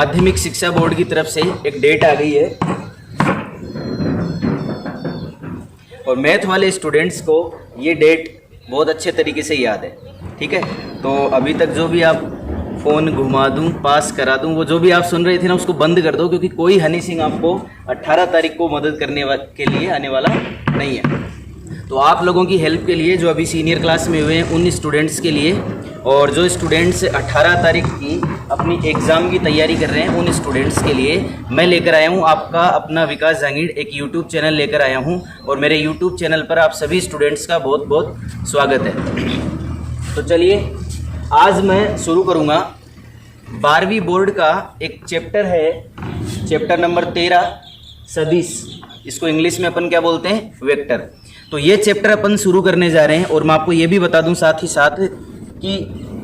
माध्यमिक शिक्षा बोर्ड की तरफ से एक डेट आ गई है और मैथ वाले स्टूडेंट्स को ये डेट बहुत अच्छे तरीके से याद है। ठीक है, तो अभी तक जो भी आप फ़ोन घुमा दूं, पास करा दूं, वो जो भी आप सुन रहे थे ना उसको बंद कर दो, क्योंकि कोई हनी सिंह आपको 18 तारीख को मदद करने के लिए आने वाला नहीं है। तो आप लोगों की हेल्प के लिए जो अभी सीनियर क्लास में हुए हैं उन स्टूडेंट्स के लिए, और जो स्टूडेंट्स 18 तारीख की अपनी एग्ज़ाम की तैयारी कर रहे हैं उन स्टूडेंट्स के लिए मैं लेकर आया हूं आपका अपना विकास जहांगीर एक यूट्यूब चैनल लेकर आया हूं, और मेरे यूट्यूब चैनल पर आप सभी स्टूडेंट्स का बहुत बहुत स्वागत है। तो चलिए आज मैं शुरू करूंगा 12वीं बोर्ड का एक चैप्टर है, चैप्टर नंबर 13 सदिश। इसको इंग्लिश में अपन क्या बोलते हैं, वेक्टर। तो ये चैप्टर अपन शुरू करने जा रहे हैं, और मैं आपको ये भी बता दूं साथ ही साथ कि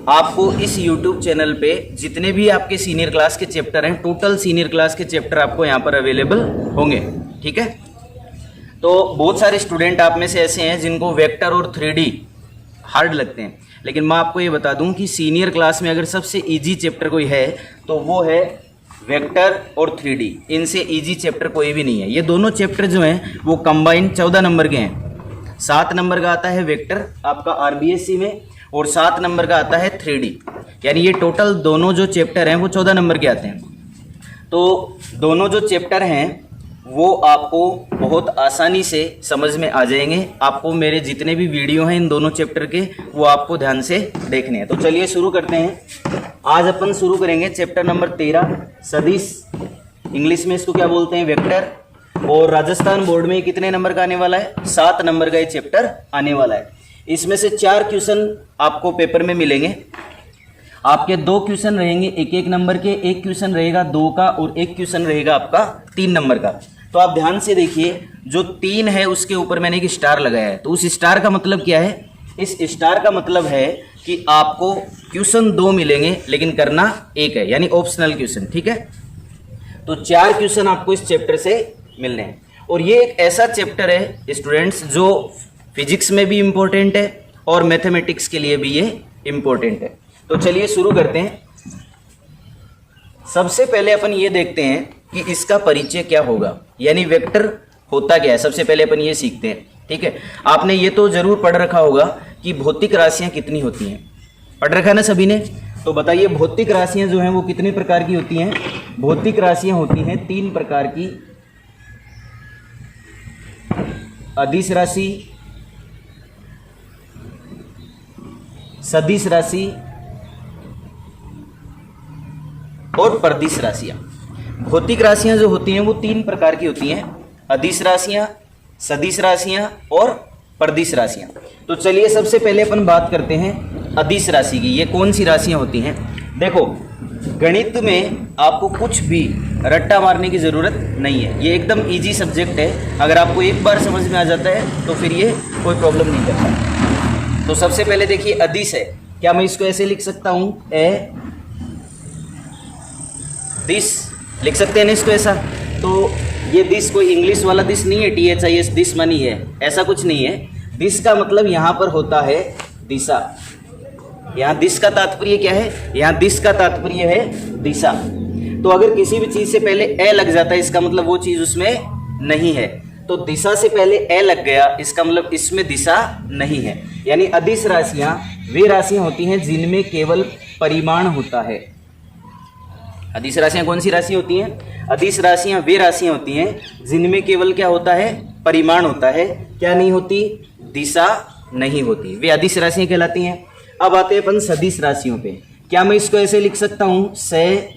आपको इस YouTube चैनल पे जितने भी आपके सीनियर क्लास के चैप्टर हैं, टोटल सीनियर क्लास के चैप्टर आपको यहाँ पर अवेलेबल होंगे। ठीक है, तो बहुत सारे स्टूडेंट आप में से ऐसे हैं जिनको वेक्टर और 3D हार्ड लगते हैं, लेकिन मैं आपको ये बता दूं कि सीनियर क्लास में अगर सबसे इजी चैप्टर कोई है तो वो है वेक्टर और 3D। इनसे इजी चैप्टर कोई भी नहीं है। ये दोनों चैप्टर जो हैं वो कंबाइन 14 नंबर के हैं। 7 नंबर का आता है वेक्टर आपका RBSC में, और 7 नंबर का आता है 3D, यानी ये टोटल दोनों जो चैप्टर हैं वो 14 नंबर के आते हैं। तो दोनों जो चैप्टर हैं वो आपको बहुत आसानी से समझ में आ जाएंगे। आपको मेरे जितने भी वीडियो हैं इन दोनों चैप्टर के वो आपको ध्यान से देखने हैं। तो चलिए शुरू करते हैं। आज अपन शुरू करेंगे चैप्टर नंबर 13 सदिश। इंग्लिश में इसको क्या बोलते हैं, वेक्टर। और राजस्थान बोर्ड में कितने नंबर का आने वाला है, 7 नंबर का ये चैप्टर आने वाला है। इसमें से 4 क्वेश्चन आपको पेपर में मिलेंगे। आपके 2 क्वेश्चन रहेंगे 1-1 नंबर के, 1 क्वेश्चन रहेगा 2 का, और 1 क्वेश्चन रहेगा आपका 3 नंबर का। तो आप ध्यान से देखिए, जो 3 है उसके ऊपर मैंने एक स्टार लगाया है। तो उस स्टार का मतलब क्या है, इस स्टार का मतलब है कि आपको क्वेश्चन 2 मिलेंगे लेकिन करना 1 है, यानी ऑप्शनल क्वेश्चन। ठीक है, तो 4 क्वेश्चन आपको इस चैप्टर से मिलने हैं। और ये एक ऐसा चैप्टर है स्टूडेंट्स जो फिजिक्स में भी इम्पोर्टेंट है और मैथमेटिक्स के लिए भी ये इम्पोर्टेंट है। तो चलिए शुरू करते हैं। सबसे पहले अपन ये देखते हैं कि इसका परिचय क्या होगा, यानी वेक्टर होता क्या है। सबसे पहले अपन ये सीखते हैं। ठीक है, आपने ये तो जरूर पढ़ रखा होगा कि भौतिक राशियां कितनी होती हैं, पढ़ रखा ना सभी ने। तो बताइए भौतिक राशियां जो हैं वो कितने प्रकार की होती हैं। भौतिक राशियां होती हैं 3 प्रकार की, अदिश राशि, सदिश राशि और परदिश राशियां। भौतिक राशियां जो होती हैं वो 3 प्रकार की होती हैं, अदिश राशियां, सदिश राशियां और परदिश राशियां। तो चलिए सबसे पहले अपन बात करते हैं अदिश राशि की। ये कौन सी राशियां होती हैं। देखो गणित में आपको कुछ भी रट्टा मारने की ज़रूरत नहीं है, ये एकदम इजी सब्जेक्ट है। अगर आपको एक बार समझ में आ जाता है तो फिर ये कोई प्रॉब्लम नहीं करता। तो सबसे पहले देखिए अदिश है, क्या मैं इसको ऐसे लिख सकता हूँ, ए दिस लिख सकते हैं ना इसको ऐसा। तो ये दिस कोई इंग्लिश वाला दिस नहीं है, THIS दिस मनी है, ऐसा कुछ नहीं है। दिस का मतलब यहाँ पर होता है दिशा। यहाँ दिस का तात्पर्य क्या है, यहाँ दिस का तात्पर्य है दिशा। तो अगर किसी भी चीज़ से पहले ए लग जाता है इसका मतलब वो चीज़ उसमें नहीं है। तो दिशा से पहले ए लग गया इसका मतलब इसमें दिशा नहीं है। यानी अदिश राशियाँ वे राशियाँ होती हैं जिनमें केवल परिमाण होता है। अदिश राशियाँ कौन सी राशि होती हैं, अदिश राशियाँ वे राशियाँ होती हैं जिनमें केवल क्या होता है, परिमाण होता है। क्या नहीं होती, दिशा नहीं होती, वे अदिश राशियाँ कहलाती हैं। अब आते हैं अपन सदिश राशियों पे। क्या मैं इसको ऐसे लिख सकता हूँ, से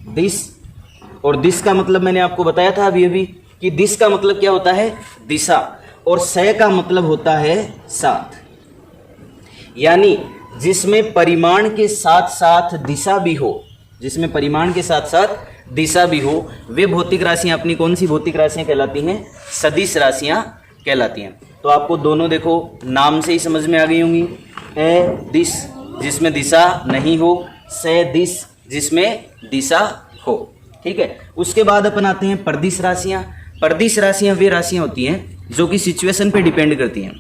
दिस, और दिस का मतलब मैंने आपको बताया था अभी कि दिस का मतलब क्या होता है, दिशा, और से का मतलब होता है साथ। यानी जिसमें परिमाण के साथ साथ दिशा भी हो, जिसमें परिमाण के साथ साथ दिशा भी हो, वे भौतिक राशियां अपनी कौन सी भौतिक राशियां कहलाती हैं, सदिश राशियां कहलाती हैं। तो आपको दोनों देखो नाम से ही समझ में आ गई होंगी। ए दिस जिसमें दिशा नहीं हो, से दिस जिसमें दिशा हो। ठीक है, उसके बाद अपन आते हैं परदिश राशियां। परदिश राशियां वे राशियां होती हैं जो कि सिचुएशन पे डिपेंड करती हैं।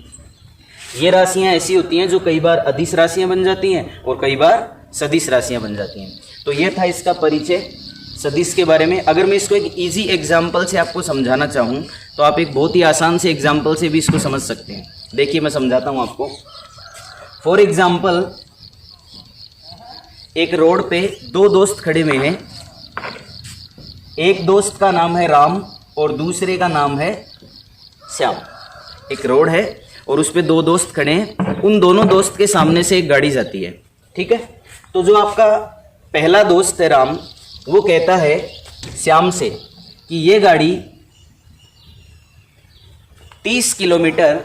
ये राशियां ऐसी होती हैं जो कई बार अदिश राशियां बन जाती हैं और कई बार सदिश राशियां बन जाती हैं। तो ये था इसका परिचय। सदिश के बारे में। अगर मैं इसको एक इजी एग्जाम्पल से आपको समझाना चाहूँ तो आप एक बहुत ही आसान से एग्जाम्पल से भी इसको समझ सकते हैं। देखिए मैं समझाता हूँ आपको। फॉर एग्जाम्पल, एक रोड पे दो दोस्त खड़े हुए हैं। एक दोस्त का नाम है राम और दूसरे का नाम है श्याम। एक रोड है और उस पे दो दोस्त खड़े हैं। उन दोनों दोस्त के सामने से एक गाड़ी जाती है, ठीक है। तो जो आपका पहला दोस्त है राम, वो कहता है श्याम से कि ये गाड़ी 30 किलोमीटर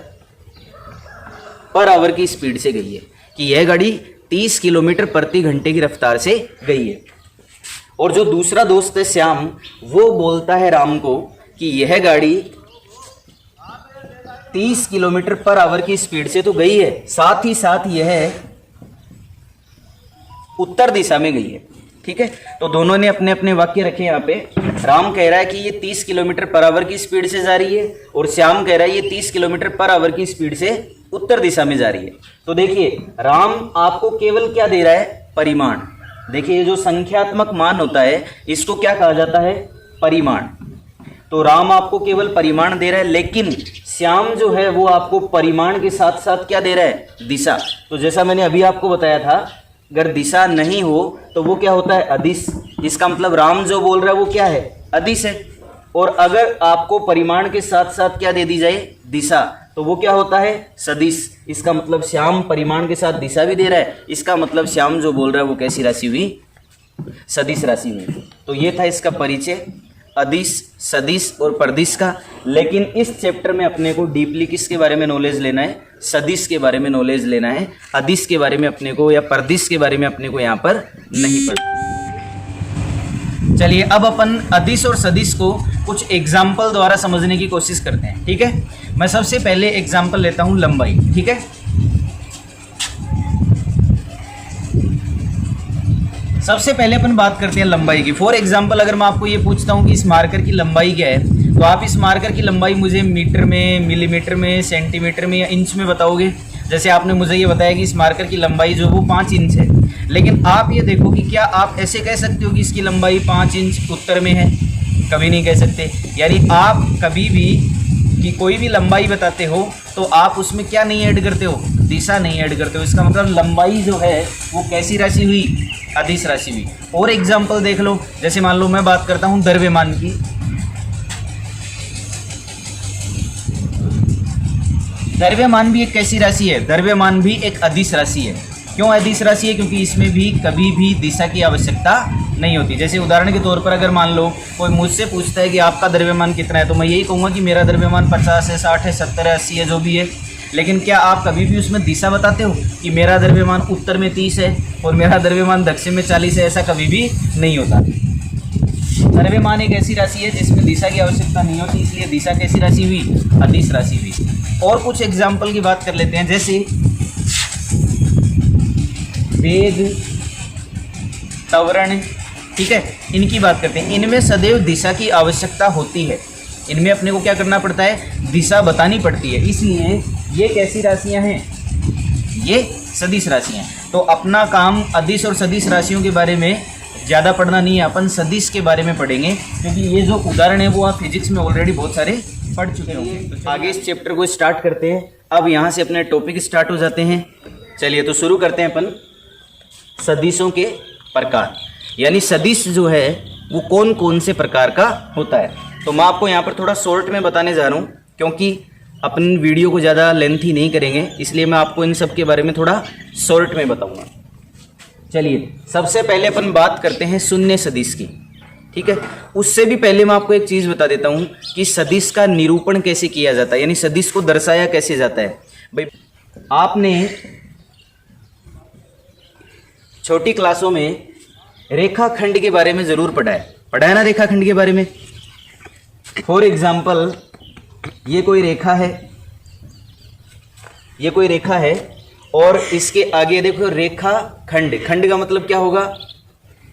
पर आवर की स्पीड से गई है, कि यह गाड़ी 30 किलोमीटर प्रति घंटे की रफ्तार से गई है। और जो दूसरा दोस्त है श्याम, वो बोलता है राम को कि यह गाड़ी 30 किलोमीटर पर आवर की स्पीड से तो गई है, साथ ही साथ यह उत्तर दिशा में गई है, ठीक है। तो दोनों ने अपने अपने वाक्य रखे यहाँ पे। राम कह रहा है कि ये 30 किलोमीटर पर आवर की स्पीड से जा रही है और श्याम कह रहा है ये 30 किलोमीटर पर आवर की स्पीड से उत्तर दिशा में जा रही है। तो देखिए राम आपको केवल क्या दे रहा है, परिमाण। देखिए ये जो संख्यात्मक मान होता है इसको क्या कहा जाता है, परिमाण। तो राम आपको केवल परिमाण दे रहा है, लेकिन श्याम जो है वो आपको परिमाण के साथ साथ क्या दे रहा है, दिशा। तो जैसा मैंने अभी आपको बताया था, अगर दिशा नहीं हो तो वो क्या होता है, अदिश। इसका मतलब राम जो बोल रहा है वो क्या है, अदिश है। और अगर आपको परिमाण के साथ साथ क्या दे दी जाए, दिशा, तो वो क्या होता है, सदिश। इसका मतलब श्याम परिमाण के साथ दिशा भी दे रहा है। इसका मतलब श्याम जो बोल रहा है वो कैसी राशि हुई, सदिश राशि हुई। तो ये था इसका परिचय, अदिश, सदिश और परदिश का। लेकिन इस चैप्टर में अपने को डीपली किसके बारे में नॉलेज लेना है, सदिश के बारे में नॉलेज लेना है। अदिश के बारे में अपने को या परदिश के बारे में अपने को यहाँ पर नहीं पढ़ना। चलिए अब अपन अदिश और सदिश को कुछ एग्जाम्पल द्वारा समझने की कोशिश करते हैं, ठीक है। मैं सबसे पहले एग्जाम्पल लेता हूँ लंबाई, ठीक है। सबसे पहले अपन बात करते हैं लंबाई की। फॉर एग्जाम्पल अगर मैं आपको ये पूछता हूँ कि इस मार्कर की लंबाई क्या है, तो आप इस मार्कर की लंबाई मुझे मीटर में, मिलीमीटर में, सेंटीमीटर में या इंच में बताओगे। जैसे आपने मुझे ये बताया कि इस मार्कर की लंबाई जो वो 5 इंच है, लेकिन आप ये देखो कि क्या आप ऐसे कह सकते हो कि इसकी लंबाई 5 इंच उत्तर में है, कभी नहीं कह सकते। यानी आप कभी भी कि कोई भी लंबाई बताते हो तो आप उसमें क्या नहीं ऐड करते हो, दिशा नहीं ऐड करते हो। इसका मतलब लंबाई जो है वो कैसी राशि हुई, अदिश राशि हुई। और एग्जाम्पल देख लो, जैसे मान लो मैं बात करता हूँ द्रव्यमान की। द्रव्यमान भी एक कैसी राशि है, द्रव्यमान भी एक अदिश राशि है। क्यों अदिश राशि है, क्योंकि इसमें भी कभी भी दिशा की आवश्यकता नहीं होती। जैसे उदाहरण के तौर पर अगर मान लो कोई मुझसे पूछता है कि आपका द्रव्यमान कितना है, तो मैं यही कहूँगा कि मेरा द्रव्यमान 50 है, 60 है, 70 है, 80 है, जो भी है। लेकिन क्या आप कभी भी उसमें दिशा बताते हो कि मेरा द्रव्यमान उत्तर में 30 है और मेरा द्रव्यमान दक्षिण में 40 है, ऐसा कभी भी नहीं होता। द्रव्यमान एक ऐसी राशि है जिसमें दिशा की आवश्यकता नहीं होती, इसलिए दिशा कैसी राशि हुई, अदिश राशि हुई। और कुछ एग्जाम्पल की बात कर लेते हैं, जैसे वेग, त्वरण, ठीक है, इनकी बात करते हैं। इनमें सदैव दिशा की आवश्यकता होती है। इनमें अपने को क्या करना पड़ता है, दिशा बतानी पड़ती है। इसलिए ये कैसी राशियां हैं, ये सदिश राशियां। तो अपना काम अदिश और सदिश राशियों के बारे में ज़्यादा पढ़ना नहीं है, अपन सदिश के बारे में पढ़ेंगे, क्योंकि ये जो उदाहरण है वो आप फिजिक्स में ऑलरेडी बहुत सारे पढ़ चुके होंगे। तो आगे इस चैप्टर को स्टार्ट करते हैं। अब यहाँ से अपने टॉपिक स्टार्ट हो जाते हैं। चलिए तो शुरू करते हैं अपन सदिशों के प्रकार, यानी सदिश जो है वो कौन कौन से प्रकार का होता है। तो मैं आपको यहाँ पर थोड़ा शॉर्ट में बताने जा रहा हूँ, क्योंकि अपन वीडियो को ज़्यादा लेंथी नहीं करेंगे, इसलिए मैं आपको इन सब के बारे में थोड़ा शॉर्ट में बताऊँगा। चलिए सबसे पहले अपन बात करते हैं शून्य सदिश की, ठीक है। उससे भी पहले मैं आपको एक चीज़ बता देता हूँ कि सदिश का निरूपण कैसे किया जाता है, यानी सदिश को दर्शाया कैसे जाता है। भाई आपने छोटी क्लासों में रेखाखंड के बारे में ज़रूर पढ़ा है ना, रेखाखंड के बारे में। फॉर एग्जाम्पल ये कोई रेखा है, ये कोई रेखा है और इसके आगे देखो रेखा खंड। खंड का मतलब क्या होगा,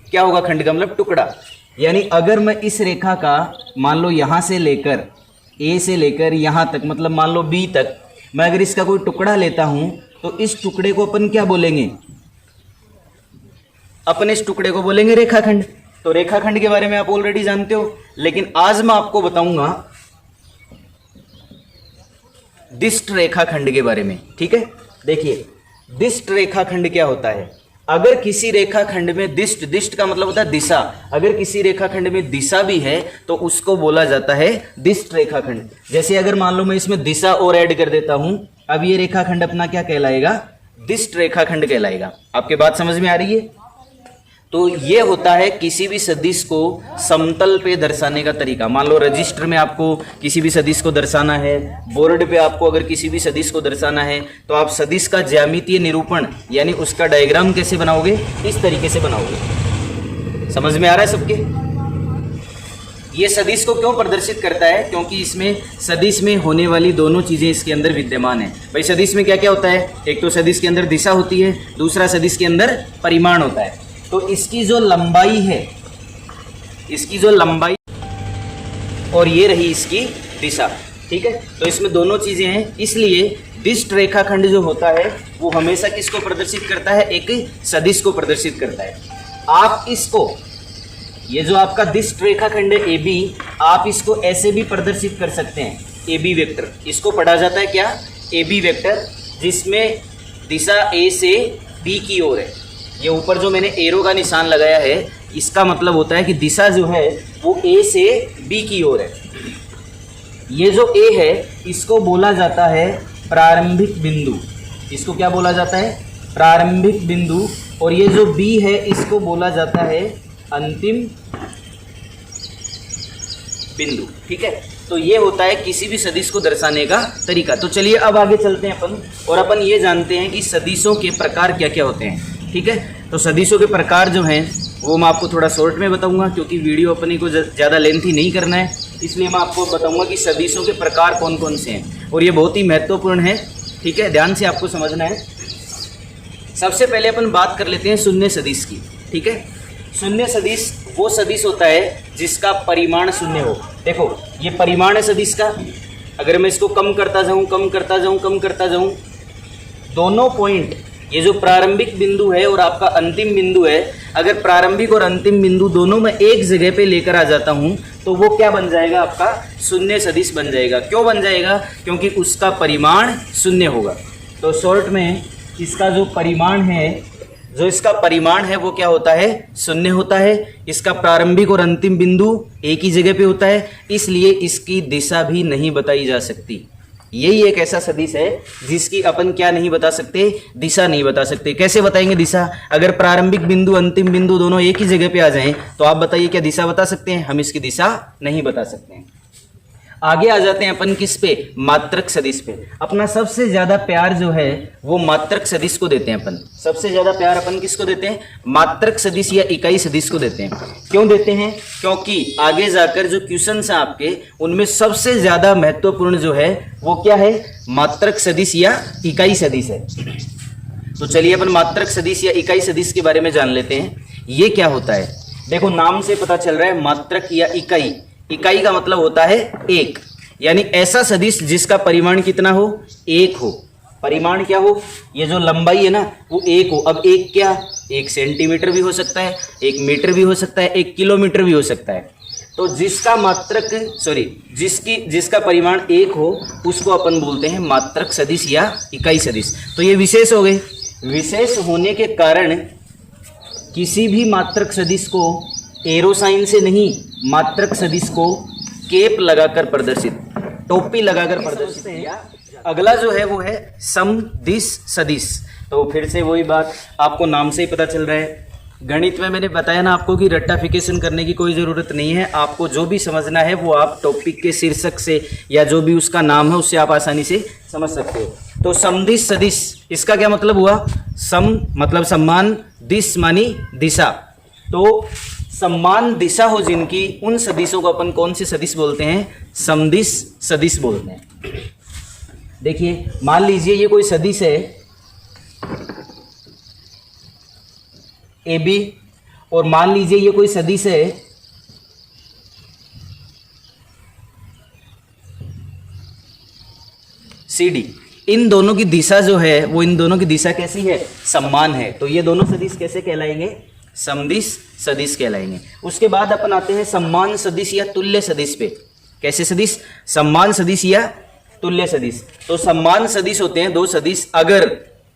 क्या होगा खंड का मतलब टुकड़ा। यानी अगर मैं इस रेखा का मान लो यहाँ से लेकर ए से लेकर यहाँ तक, मतलब मान लो बी तक, मैं अगर इसका कोई टुकड़ा लेता हूँ तो इस टुकड़े को अपन क्या बोलेंगे, अपन इस टुकड़े को बोलेंगे रेखाखंड। तो रेखाखंड के बारे में आप ऑलरेडी जानते हो, लेकिन आज मैं आपको बताऊंगा दिष्ट रेखाखंड के बारे में। ठीक है, देखिए दिष्ट रेखाखंड क्या होता है। अगर किसी रेखाखंड में दिष्ट, दिष्ट का मतलब होता है दिशा, अगर किसी रेखाखंड में दिशा भी है तो उसको बोला जाता है दिष्ट रेखाखंड। जैसे अगर मान लो मैं इसमें दिशा और ऐड कर देता हूं, अब ये रेखाखंड अपना क्या कहलाएगा, दिष्ट रेखाखंड कहलाएगा। आपके बात समझ में आ रही है। तो ये होता है किसी भी सदिश को समतल पे दर्शाने का तरीका। मान लो रजिस्टर में आपको किसी भी सदिश को दर्शाना है, बोर्ड पे आपको अगर किसी भी सदिश को दर्शाना है, तो आप सदिश का ज्यामितीय निरूपण यानी उसका डायग्राम कैसे बनाओगे, इस तरीके से बनाओगे। समझ में आ रहा है सबके। ये सदिश को क्यों प्रदर्शित करता है, क्योंकि इसमें सदिश में होने वाली दोनों चीजें इसके अंदर विद्यमान है। भाई सदिश में क्या क्या होता है, एक तो सदिश के अंदर दिशा होती है, दूसरा सदिश के अंदर परिमाण होता है। तो इसकी जो लंबाई है, इसकी जो लंबाई और ये रही इसकी दिशा। ठीक है, तो इसमें दोनों चीजें हैं, इसलिए दिष्ट रेखाखंड जो होता है वो हमेशा किसको प्रदर्शित करता है, एक सदिश को प्रदर्शित करता है। आप इसको, ये जो आपका दिष्ट रेखाखंड है AB, आप इसको ऐसे भी प्रदर्शित कर सकते हैं, AB वेक्टर। इसको पढ़ा जाता है क्या, AB वेक्टर, जिसमें दिशा A से B की ओर है। ये ऊपर जो मैंने एरो का निशान लगाया है, इसका मतलब होता है कि दिशा जो है वो A से B की ओर है। ये जो A है इसको बोला जाता है प्रारंभिक बिंदु। इसको क्या बोला जाता है, प्रारंभिक बिंदु। और ये जो B है इसको बोला जाता है अंतिम बिंदु। ठीक है, तो ये होता है किसी भी सदिश को दर्शाने का तरीका। तो चलिए अब आगे चलते हैं अपन, और अपन ये जानते हैं कि सदिशों के प्रकार क्या क्या होते हैं। ठीक है, तो सदिशों के प्रकार जो हैं वो मैं आपको थोड़ा शॉर्ट में बताऊंगा, क्योंकि वीडियो अपने को ज़्यादा लेंथी नहीं करना है, इसलिए मैं आपको बताऊंगा कि सदिशों के प्रकार कौन कौन से हैं, और ये बहुत ही महत्वपूर्ण है। ठीक है, ध्यान से आपको समझना है। सबसे पहले अपन बात कर लेते हैं शून्य सदिश की। ठीक है, शून्य सदिश वो सदिश होता है जिसका परिमाण शून्य हो। देखो ये परिमाण है सदिश का, अगर मैं इसको कम करता जाऊँ, कम करता जाऊँ, कम करता जाऊँ, दोनों पॉइंट, ये जो प्रारंभिक बिंदु है और आपका अंतिम बिंदु है, अगर प्रारंभिक और अंतिम बिंदु दोनों में एक जगह पे लेकर आ जाता हूं तो वो क्या बन जाएगा, आपका शून्य सदिश बन जाएगा। क्यों बन जाएगा, क्योंकि उसका परिमाण शून्य होगा। तो शॉर्ट में इसका जो परिमाण है, जो इसका परिमाण है वो क्या होता है, शून्य होता है। इसका प्रारंभिक और अंतिम बिंदु एक ही जगह पे होता है, इसलिए इसकी दिशा भी नहीं बताई जा सकती। यही एक ऐसा सदिश है जिसकी अपन क्या नहीं बता सकते, दिशा नहीं बता सकते। कैसे बताएंगे दिशा, अगर प्रारंभिक बिंदु अंतिम बिंदु दोनों एक ही जगह पे आ जाएं तो आप बताइए क्या दिशा बता सकते हैं, हम इसकी दिशा नहीं बता सकते हैं। आगे आ जाते हैं अपन किस पे, मात्रक सदिश पे। अपना सबसे ज्यादा प्यार जो है वो मात्रक सदिश को देते हैं अपन। सबसे ज्यादा प्यार अपन किसको देते हैं, मात्रक सदिश या इकाई सदिश को देते हैं। क्यों देते हैं, क्योंकि आगे जाकर जो क्वेश्चन हैं आपके उनमें सबसे ज्यादा महत्वपूर्ण जो है वो क्या है, मात्रक सदिश या इकाई सदिश है। तो चलिए अपन मात्रक सदिश या इकाई सदिश के बारे में जान लेते हैं। ये क्या होता है, देखो नाम से पता चल रहा है मात्रक या इकाई। इकाई का मतलब होता है एक, यानी ऐसा सदिश जिसका परिमाण कितना हो, एक हो। परिमाण क्या हो, ये जो लंबाई है ना वो एक हो। अब एक क्या, 1 सेंटीमीटर भी हो सकता है, 1 मीटर भी हो सकता है, 1 किलोमीटर भी हो सकता है। तो जिसका मात्रक जिसका परिमाण एक हो उसको अपन बोलते हैं मात्रक सदिश या इकाई सदिश। तो ये विशेष हो गए। विशेष होने के कारण किसी भी मात्रक सदिश को एरो साइन से नहीं, मात्रक सदिश को केप लगाकर प्रदर्शित, टोपी लगाकर प्रदर्शित किया। अगला जो है वो है समदिश सदिश। तो फिर से वही बात, आपको नाम से ही पता चल रहा है। गणित में मैंने बताया ना आपको कि रट्टाफिकेशन करने की कोई ज़रूरत नहीं है। आपको जो भी समझना है वो आप टॉपिक के शीर्षक से या जो भी उसका नाम है उससे आप आसानी से समझ सकते हो। तो समदिश सदिश, इसका क्या मतलब हुआ, सम मतलब सम्मान, दिश मानी दिशा। तो समान दिशा हो जिनकी, उन सदिशों को अपन कौन से सदिश बोलते हैं, समदिश सदिश बोलते हैं। देखिए मान लीजिए ये कोई सदिश है AB, और मान लीजिए ये कोई सदिश है CD। इन दोनों की दिशा जो है वो, इन दोनों की दिशा कैसी है, समान है। तो ये दोनों सदिश कैसे कहलाएंगे, समदिश सदिश कहलाएंगे। उसके बाद अपन आते हैं सम्मान सदिश या तुल्य सदिश पे। कैसे सदिश? सम्मान सदिश या तुल्य सदिश। तो सम्मान सदिश होते हैं दो सदिश अगर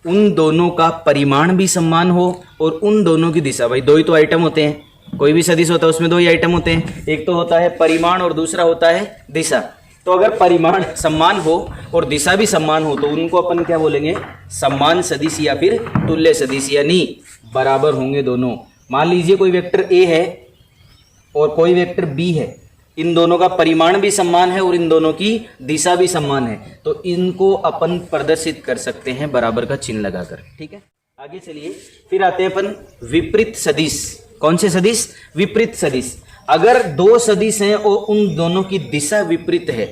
उन दोनों का परिमाण भी समान हो और उन दोनों की दिशा, भाई दो ही तो आइटम होते हैं, कोई भी सदिश होता है उसमें दो ही आइटम होते हैं, एक तो होता है परिमाण और दूसरा होता है दिशा। तो अगर परिमाण समान हो और दिशा भी समान हो तो उनको अपन क्या बोलेंगे? सम्मान सदिश या फिर तुल्य सदिश, यानी बराबर होंगे दोनों। मान लीजिए कोई वेक्टर ए है और कोई वेक्टर बी है, इन दोनों का परिमाण भी समान है और इन दोनों की दिशा भी समान है, तो इनको अपन प्रदर्शित कर सकते हैं बराबर का चिन्ह लगाकर। ठीक है, आगे चलिए फिर आते हैं अपन विपरीत सदिश। कौन से सदिश? विपरीत सदिश। अगर दो सदिश हैं और उन दोनों की दिशा विपरीत है,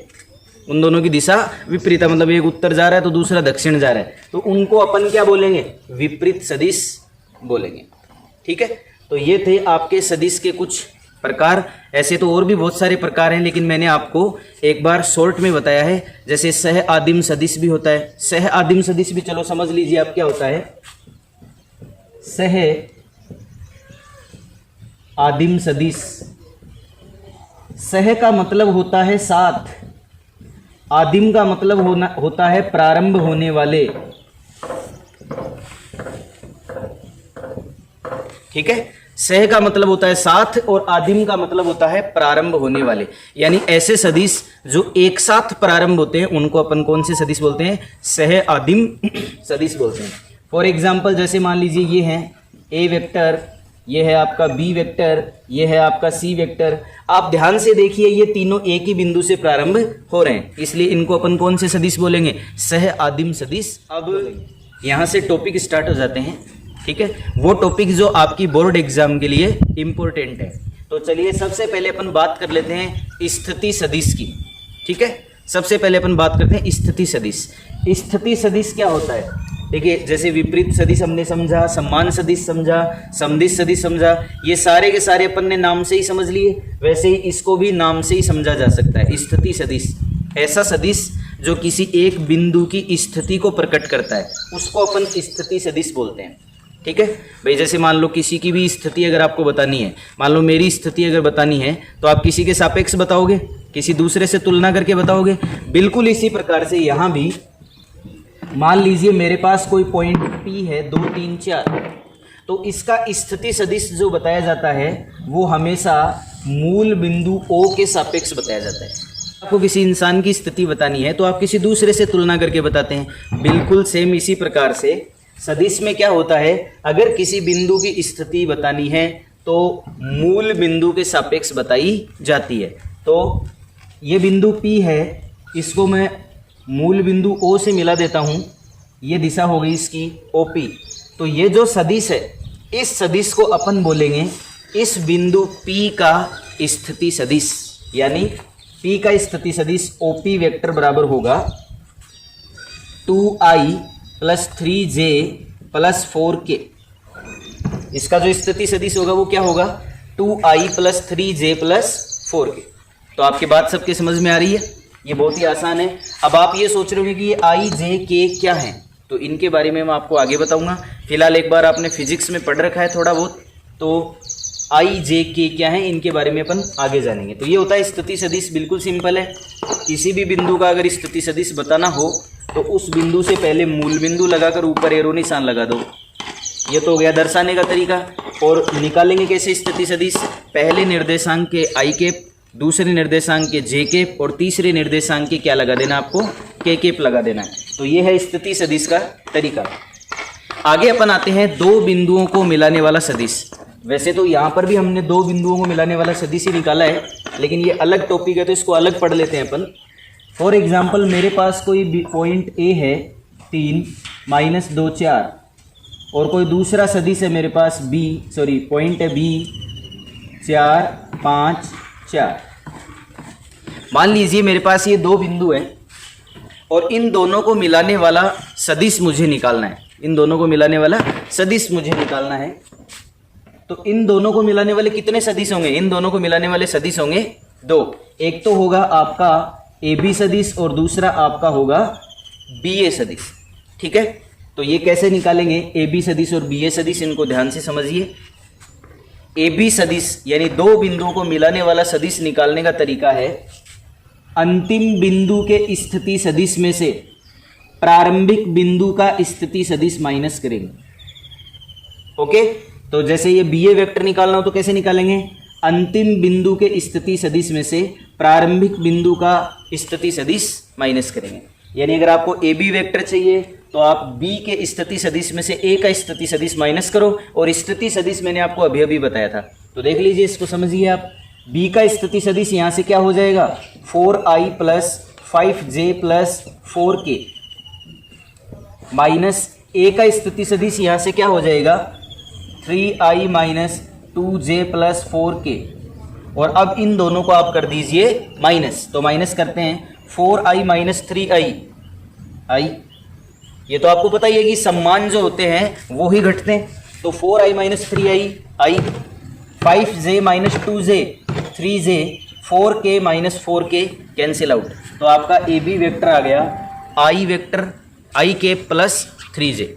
उन दोनों की दिशा विपरीत है, मतलब एक उत्तर जा रहा है तो दूसरा दक्षिण जा रहा है, तो उनको अपन क्या बोलेंगे? विपरीत सदिश बोलेंगे। ठीक है, तो ये थे आपके सदिश के कुछ प्रकार। ऐसे तो और भी बहुत सारे प्रकार हैं, लेकिन मैंने आपको एक बार शॉर्ट में बताया है। जैसे सह आदिम सदिश भी होता है। सह आदिम सदिश भी चलो समझ लीजिए आप क्या होता है। सह आदिम सदिश, सह का मतलब होता है साथ, आदिम का मतलब होता है प्रारंभ होने वाले। ठीक है, सह का मतलब होता है साथ और आदिम का मतलब होता है प्रारंभ होने वाले। यानी ऐसे सदिश जो एक साथ प्रारंभ होते हैं उनको अपन कौन से सदिश बोलते हैं? सह आदिम सदिश बोलते हैं। फॉर एग्जाम्पल जैसे मान लीजिए ये है ए वेक्टर, ये है आपका बी वेक्टर, ये है आपका सी वेक्टर। आप ध्यान से देखिए ये तीनों एक ही बिंदु से प्रारंभ हो रहे हैं, इसलिए इनको अपन कौन से सदिश बोलेंगे? सह आदिम सदिश। अब यहाँ से टॉपिक स्टार्ट हो जाते हैं। ठीक है, वो टॉपिक जो आपकी बोर्ड एग्जाम के लिए इंपॉर्टेंट है। तो चलिए सबसे पहले अपन बात कर लेते हैं स्थिति सदिश की। ठीक है, सबसे पहले अपन बात करते हैं स्थिति सदिश। स्थिति सदिश क्या होता है? देखिए, जैसे विपरीत सदिश हमने समझा, सम्मान सदिश समझा, समदिश सदिश समझा, ये सारे के सारे अपन ने नाम से ही समझ लिए, वैसे ही इसको भी नाम से ही समझा जा सकता है। स्थिति सदिश ऐसा सदिश जो किसी एक बिंदु की स्थिति को प्रकट करता है, उसको अपन स्थिति सदिश बोलते हैं। ठीक है भाई, जैसे मान लो किसी की भी स्थिति अगर आपको बतानी है, मान लो मेरी स्थिति अगर बतानी है तो आप किसी के सापेक्ष बताओगे, किसी दूसरे से तुलना करके बताओगे। बिल्कुल इसी प्रकार से यहाँ भी मान लीजिए मेरे पास कोई पॉइंट P है 2, 3, 4, तो इसका स्थिति सदिश जो बताया जाता है वो हमेशा मूल बिंदु O के सापेक्ष बताया जाता है। आपको किसी इंसान की स्थिति बतानी है तो आप किसी दूसरे से तुलना करके बताते हैं। बिल्कुल सेम इसी प्रकार से सदिश में क्या होता है, अगर किसी बिंदु की स्थिति बतानी है तो मूल बिंदु के सापेक्ष बताई जाती है। तो ये बिंदु P है, इसको मैं मूल बिंदु O से मिला देता हूँ, ये दिशा हो गई इसकी OP। तो ये जो सदिश है, इस सदिश को अपन बोलेंगे इस बिंदु P का स्थिति सदिश, यानी P का स्थिति सदिश OP वेक्टर बराबर होगा 2i + 3j + 4k। इसका जो स्थिति सदिश होगा वो क्या होगा? 2i + 3j + 4k। तो आपकी बात सबके समझ में आ रही है? ये बहुत ही आसान है। अब आप ये सोच रहे होंगे कि ये i, j, k क्या है, तो इनके बारे में मैं आपको आगे बताऊंगा। फिलहाल एक बार आपने फिजिक्स में पढ़ रखा है थोड़ा बहुत, तो i, j, k क्या है इनके बारे में अपन आगे जानेंगे। तो ये होता है स्थिति सदिश। बिल्कुल सिंपल है, किसी भी बिंदु का अगर स्थिति सदिश बताना हो तो उस बिंदु से पहले मूल बिंदु लगाकर ऊपर एरो निशान लगा दो। ये तो हो गया दर्शाने का तरीका। और निकालेंगे कैसे स्थिति सदिश? पहले निर्देशांक के i कैप, दूसरे निर्देशांक के j कैप और तीसरे निर्देशांक के क्या लगा देना आपको? k कैप लगा देना है। तो ये है स्थिति सदिश का तरीका। आगे अपन आते हैं दो बिंदुओं को मिलाने वाला सदिश। वैसे तो यहाँ पर भी हमने दो बिंदुओं को मिलाने वाला सदिश ही निकाला है, लेकिन ये अलग टॉपिक है तो इसको अलग पढ़ लेते हैं अपन। फॉर एग्जाम्पल मेरे पास कोई पॉइंट A है 3, -2, 4 और कोई दूसरा सदिश है मेरे पास पॉइंट है B 4, 5, 4। मान लीजिए मेरे पास ये दो बिंदु हैं और इन दोनों को मिलाने वाला सदिश मुझे निकालना है। इन दोनों को मिलाने वाला सदिश मुझे निकालना है। तो इन दोनों को मिलाने वाले कितने सदिश होंगे? इन दोनों को मिलाने वाले सदिश होंगे दो। एक तो होगा आपका AB सदिश और दूसरा आपका होगा BA सदिश। ठीक है, तो ये कैसे निकालेंगे AB सदिश और BA सदिश, इनको ध्यान से समझिए। ए बी सदिश यानी दो बिंदुओं को मिलाने वाला सदिश निकालने का तरीका है अंतिम बिंदु के स्थिति सदिश में से प्रारंभिक बिंदु का स्थिति सदिश माइनस करेंगे। ओके, तो जैसे ये बी ए वेक्टर निकालना हो तो कैसे निकालेंगे, अंतिम बिंदु के स्थिति सदिश में से प्रारंभिक बिंदु का स्थिति सदिश माइनस करेंगे। यानी अगर आपको ए बी वेक्टर चाहिए तो आप बी के स्थिति सदिश में से ए का स्थिति सदिश माइनस करो, और स्थिति सदिश मैंने आपको अभी अभी बताया था, तो देख लीजिए इसको समझिए आप। बी का स्थिति सदिश यहाँ से क्या हो जाएगा 4i plus 5j plus 4k minus ए का स्थिति सदिश यहाँ से क्या हो जाएगा 3i minus 2j plus 4k, और अब इन दोनों को आप कर दीजिए माइनस। तो माइनस करते हैं 4i माइनस 3i i, ये तो आपको पता ही है कि सम्मान जो होते हैं वो ही घटते हैं, तो 4i minus 3i i, 5j minus 2j 3j, 4k minus 4k cancel out. तो आपका ए बी वेक्टर आ गया i वेक्टर i के प्लस 3j।